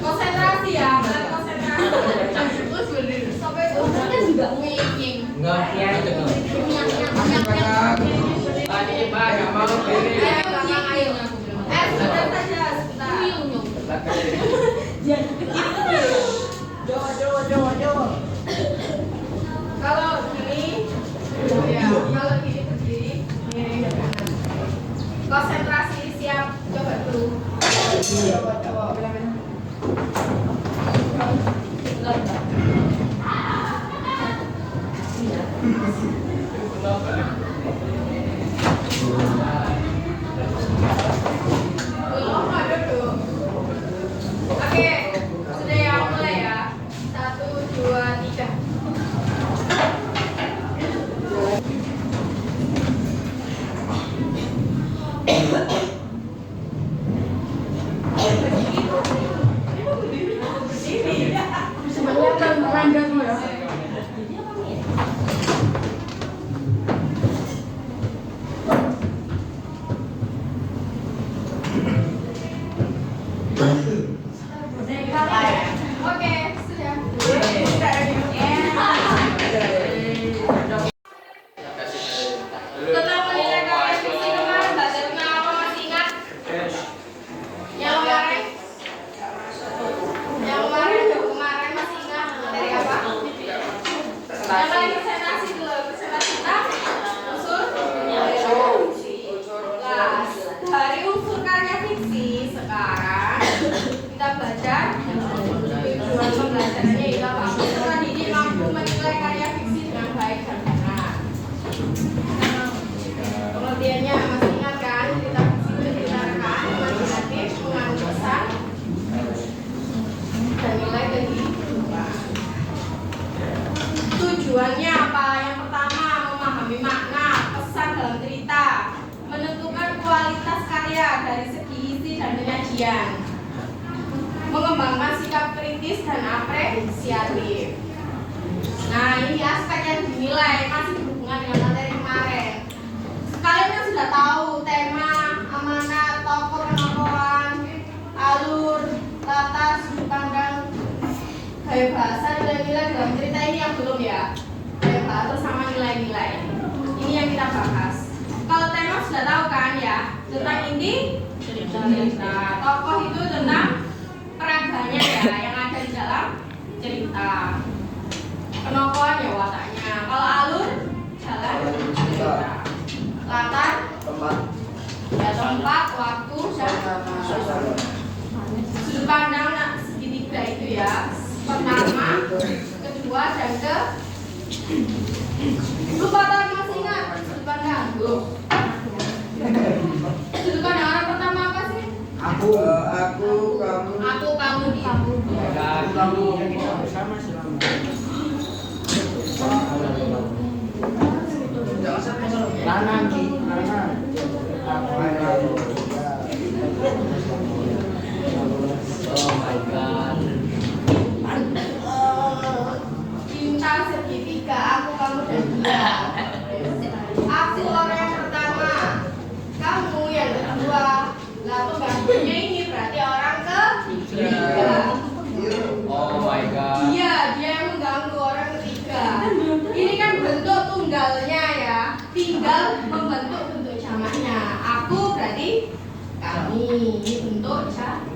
Konsentrasi ya, konsentrasi. Sampai kan juga ngeliling. Enggak, ya. Tadi Pak, enggak mau pilih. Sebentar saja, sebentar. Jawa. Kalau gini, ya, kalau gini berdiri, ini konsentrasi siap, coba dulu. Coba. Belum ada tuh. Oke, sudah ya, mulai ya. 1, 2, 3. Oke, sudah. Tentang menilai karya fiksi kemarin, Mbak Zarina apa masih ingat? Yang kemarin masih ingat dari apa? Yang paling presentasi dulu, presentasi tentang unsur. Nah, dari unsur karya fiksi sekarang kita baca tujuan pembelajarannya itu apa? Peserta didik mampu menilai karya fiksi dengan baik dan benar. Pengertiannya masih ingat kan? Cerita fiksi itu diceritakan imajinatif, mengandung pesan dan nilai kehidupan. Tujuannya apa? Yang pertama, memahami makna pesan dalam cerita, menentukan kualitas karya dari segi isi dan penyajian, mengembangkan sikap kritis dan apresiatif. Nah, ini aspek yang dinilai masih berhubungan dengan materi kemarin. Kalian kan sudah tahu tema, amanat, tokoh, penokohan, alur, latar, sudut pandang, gaya bahasa, nilai-nilai dalam cerita ini yang belum ya. Gaya bahasa sama nilai-nilai. Ini yang kita bahas. Kalau tema sudah tahu kan ya, tentang inti cerita. Tokoh itu tentang peraganya ya, yang ada di dalam cerita. Penokohan ya wataknya. Kalau alur, jalan cerita. Latar, tempat, waktu, dan sudut pandang segitiga itu ya. Pertama, kedua, dan ke. Lupa tadi masih ingat sudut pandang. Sudut pandang orang pertama apa sih? Aku, kamu. Aku, kamu, dia. Kamu kita bersama selama. Lanang. Oh my god. Cinta segitiga, aku, kamu, dan dia. Aku orang yang pertama, kamu yang kedua. kami. Ini bentuk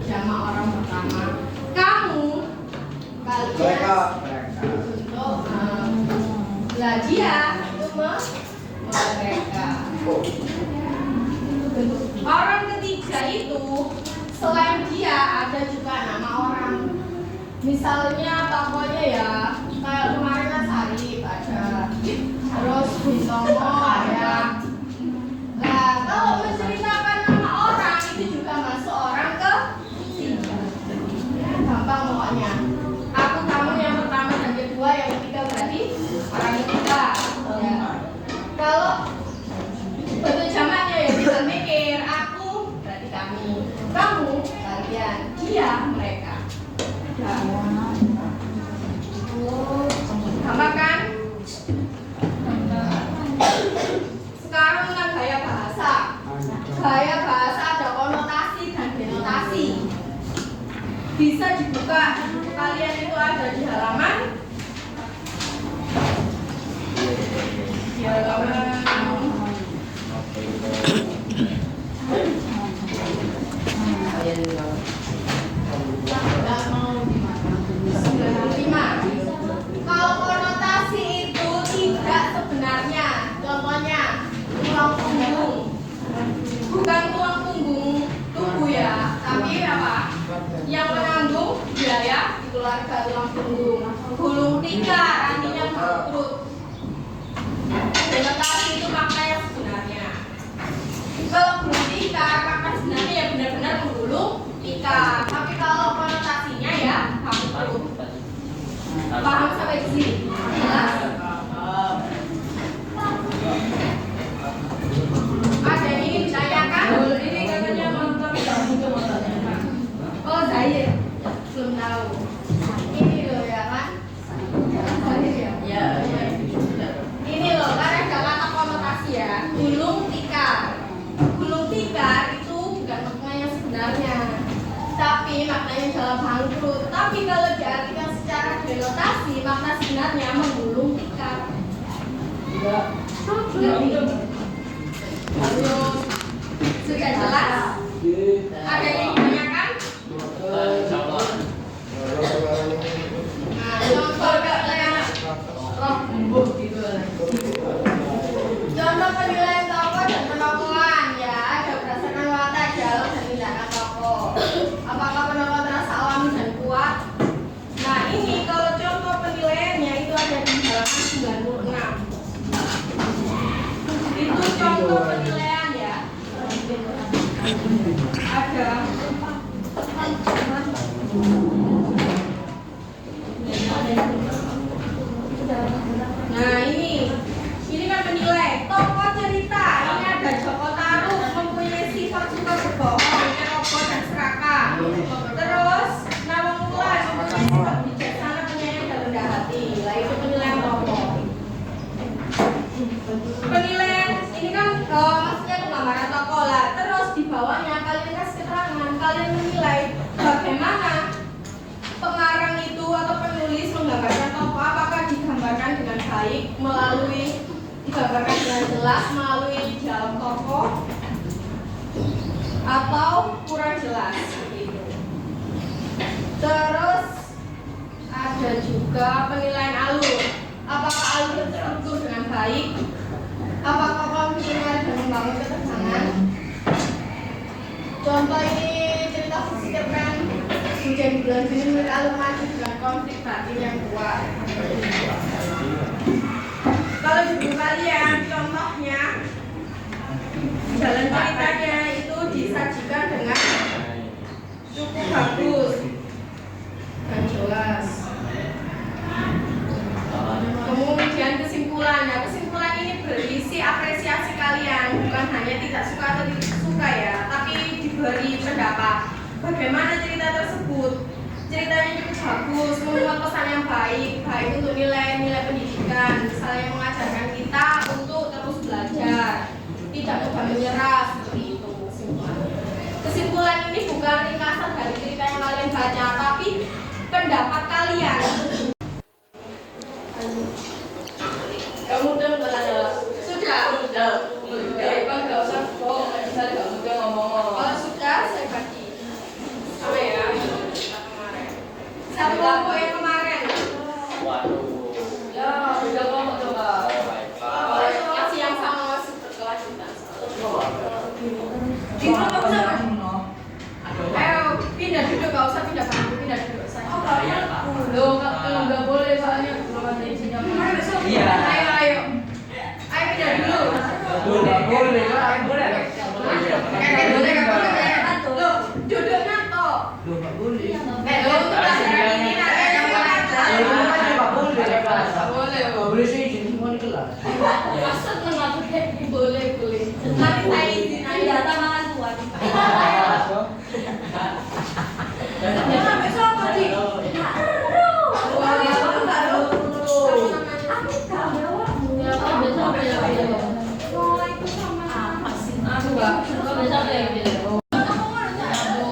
jamak orang pertama. Kamu, kalian bentuk lah dia itu mereka. Orang ketiga itu selain dia ada juga nama orang. Misalnya tokohnya ya kayak kemarin kan Sarip ada, terus Bisono ada. Nah kalau menceritakan nama orang itu juga masuk orang ketiga. Gampang pokoknya. Aku, kamu yang pertama dan kedua, yang ketiga berarti orang ketiga. Ya. Kalau bentuk jamaknya ya tinggal mikir. Aku berarti kami, kamu kalian, dia mereka. Gampang kan? Sekarang tentang gaya bahasa. Gaya bahasa ada konotasi dan denotasi. Bisa dibuka. Kalian itu ada di halaman. Di halaman. Kalau konotasi itu tidak sebenarnya, contohnya tulang punggung, bukan tulang punggung tubuh ya, tapi apa? Yang menanggung biaya di keluarga tulang punggung. Gulung tikar artinya bangkrut. Konotasi itu maknanya sebenarnya. Kalau gulung tikar makna sebenarnya ya benar-benar menggulung tikar. Tapi kalau konotasinya ya bangkrut. Paham sampai di sini? Jelas? Ada yang ingin ditanyakan? Ini katanya nonton oh Zahir belum tahu. Ini loh ya kan? Zahir ya? Ya. Ini loh karena ada kata konotasi ya. Gulung tikar. Gulung tikar itu bukan maknanya sebenarnya, tapi maknanya dalam bangkrut. Tapi kalau diartikan secara denotasi, makna sebenarnya menggulung tikar. Sudah jelas? Ada yang ditanyakan? Nah, contoh contoh penilaian tokoh dan penokohan ya, ada berdasarkan watak, dialog dan tindakan tokoh. Apakah penokoh terasa alami dan kuat? Nah ini kalau contoh penilaiannya itu ada di halaman 96. Itu contoh penilaian ya. Ada. Nah ini kan menilai tokoh cerita. Ini ada Joko Tarub mempunyai sifat suka berbohong, nyerobot dan serakah. Terus Nawang Wulan mempunyai sifat bijaksana, penyayang dan rendah hati. Lah itu penilaian tokoh. Penilaian ini kan maksudnya penggambaran tokoh lah. Terus di bawahnya kalian kasih keterangan, kalian menilai bagaimana pengarang itu atau penulis menggambarkan tokoh, apakah digambarkan dengan baik melalui digambarkan dengan jelas melalui dialog tokoh atau kurang jelas gitu. Terus ada juga penilaian alur, apakah alur terstruktur dengan baik, apakah konfliknya dan membangun ketegangan. Contoh ini cerita kan hujan bulan Juni menurut alur maju dengan konflik batin yang kuat. Kalau di buku kalian contohnya jalan ceritanya itu disajikan dengan cukup bagus dan jelas. Kemudian kesimpulan, nah kesimpulan ini berisi apresiasi kalian, bukan hanya tidak suka atau tidak suka ya, tapi diberi pendapat bagaimana cerita tersebut. Ceritanya cukup bagus, memuat pesan yang baik, baik untuk nilai-nilai pendidikan, misalnya mengajarkan kita untuk terus belajar, tidak mudah menyerah, seperti itu kesimpulannya. Kesimpulan ini bukan ringkasan dari cerita yang kalian baca, tapi pendapat kalian. Kemudian sudah, nggak usah bohong, misalnya nggak mudah ngomong.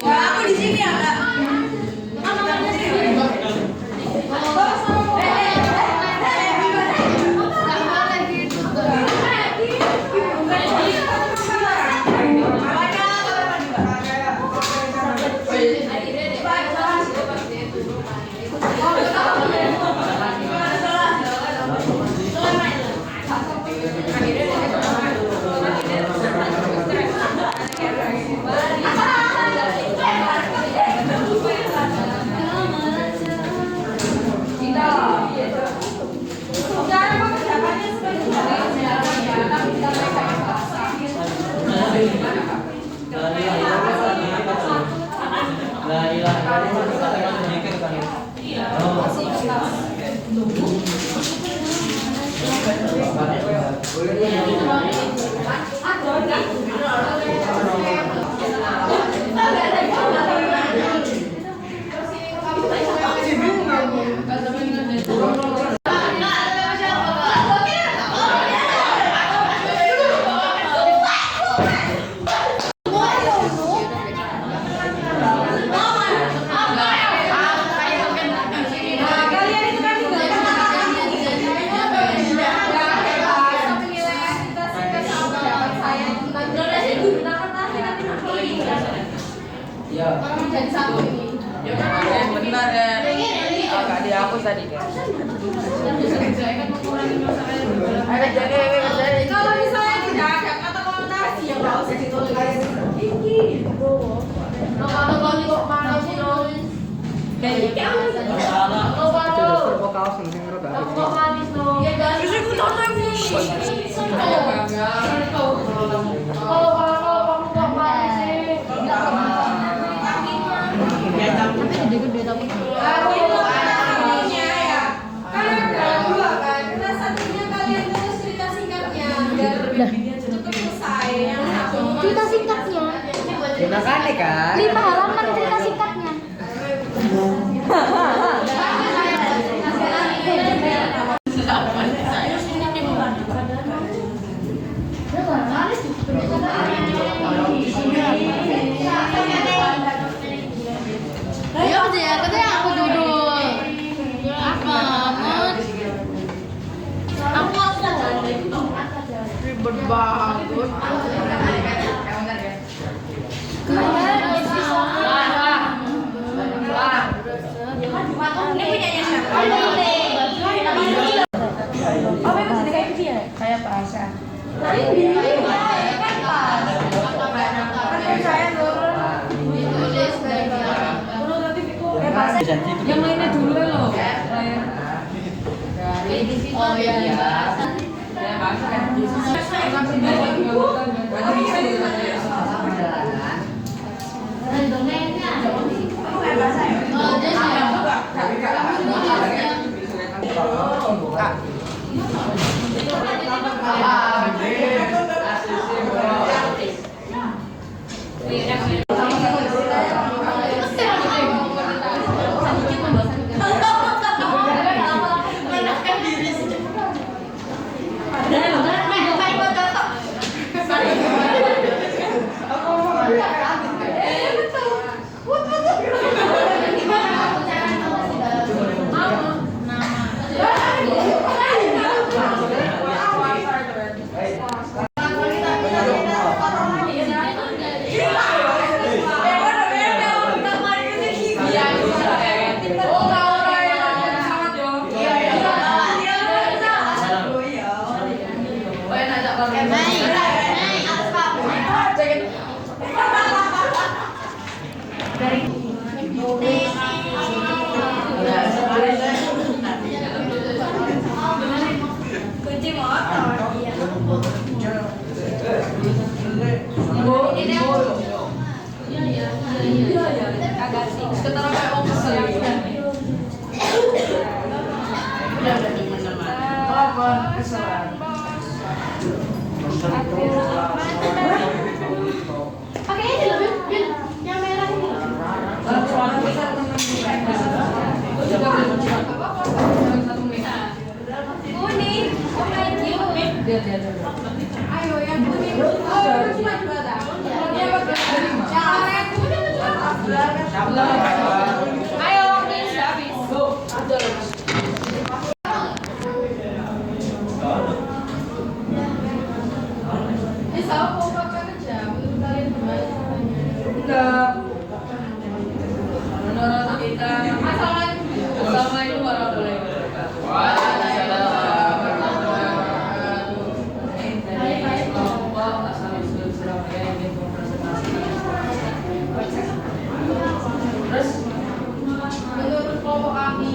Aku di sini ada. Jadi satu ini. Benar ya. Agak dihapus tadi kan. Ada jadi Kalau misalnya tidak ada kata konotasi yang nggak usah ditulis. Kalau mana sih nulis? Jadi kamu cerita singkatnya Terima kasih kan. 5 halaman cerita singkatnya. Ayo aja, katanya aku duduk. Apa? Aku ribet banget. ini punyanya siapa? apa yang bisa kayak dia? Kayak Pasha. Yang lainnya dulu kan loh. Oh iya. Kunci motor. Agak sih. Sekarang kayak mau kesel. Oke. dia dulu. Ayo yang kuning. Oh, cuma dua dah. Yang oranye kuning cuma. Ayo, habis. Go. Sama kompak aja. Menurut kalian gimana caranya? Enggak. Menurut kita. Assalamualaikum warahmatullahi wabarakatuh. Waalaikumsalam warahmatullahi wabarakatuh. Kelompok asal-usul Surabaya yang ingin mempresentasikan. Terus Menurut kelompok kami,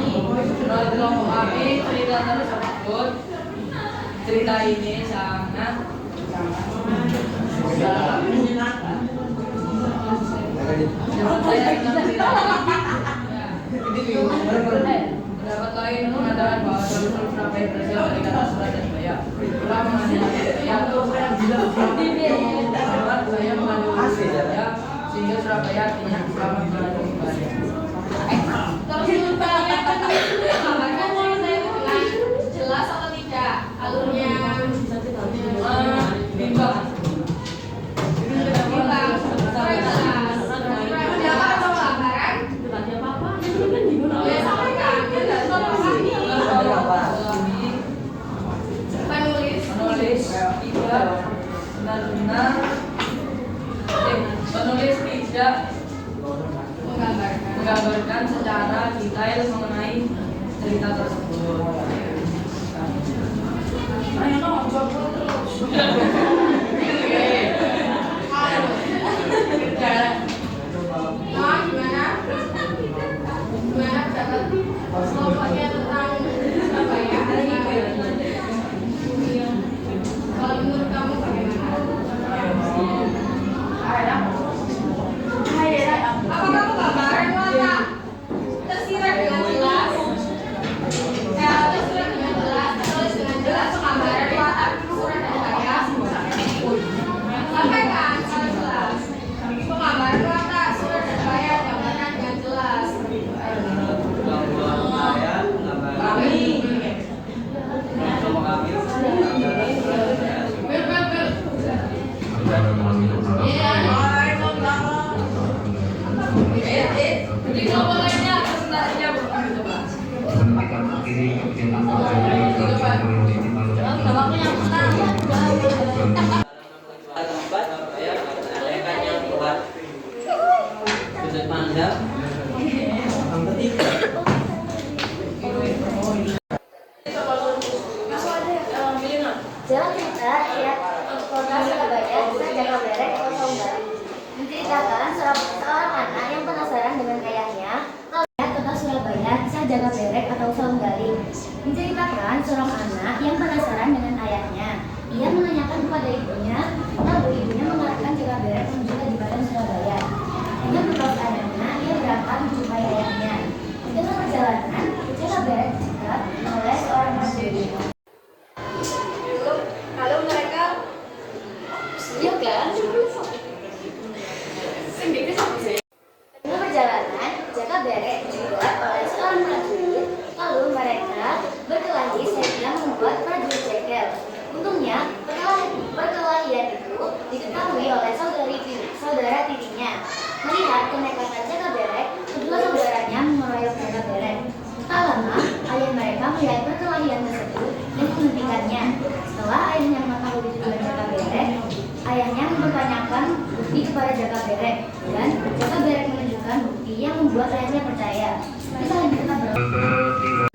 cerita tersebut, cerita ini sangat menyenangkan. Pendapat lain mengatakan bahwa asal-usul Surabaya berasal dari kata surat dan baya. Telah mengandalkan saya mengandung Surabaya sehingga Surabaya artinya selamat mengandung Surabaya. terus menurut kalian menggambarkan cerita itu dengan jelas atau tidak alurnya? Bimbang. Bimbang, pendapat atau gambaran? Ya sampaikan, ya nggak salah kami. Penulis. Penulis tidak benar-benar penulis tidak menggambarkan secara detail mengenai cerita tersebut. Ayo dong, jawab terus. Nah, gimana? Gimana pendapat kelompoknya tentang Surabaya? Kalau menurut kamu bagaimana? Apakah penggambaran warna tersirat dengan jelas? Tersirat dengan jelas, tertulis dengan jelas penggambaran watak surat dan gaya. Sampaikan secara jelas. Penggambaran watak surat dan gaya gambarkan dengan jelas. Jadi kelompok lainnya presentasinya begitu Pak. Keempat, saya menanyakan yang buat sudut pandang. Yang ketiga, Jalan cerita ya kota Surabaya kisah Jaka Berek kosong Bali menceritakan seorang anak yang penasaran dengan ayahnya lalu melihat kota Surabaya kisah Jaka Berek atau Saung Galing menceritakan seorang anak yang penasaran dengan ayahnya. Ia menanyakan kepada ibunya lalu ibunya mengarahkan Jaka Berek menuju ke Jembatan Surabaya. Dengan berbekal ayahnya ia berangkat menjumpai ayahnya. Di tengah perjalanan Jaka Berek dicegat oleh seorang prajurit. Kalau mereka Iya kan? Dalam perjalanan, Jaka Berek dibuat oleh seorang prajurit. Lalu mereka berkelahi sehingga membuat prajurit jengkel. Untungnya, perkelahian itu diketahui oleh saudara tirinya. Melihat kenekatan Jaka Berek, kedua saudaranya mengeroyok Jaka Berek. Tak lama, ayah mereka melihat perkelahian tersebut dan menghentikannya. Setelah ayahnya mengetahui tujuan Jaka Berek, ayahnya mempertanyakan bukti kepada Jaka Berek dan Jaka Berek menunjukkan bukti yang membuat ayahnya percaya. Kisah yang kita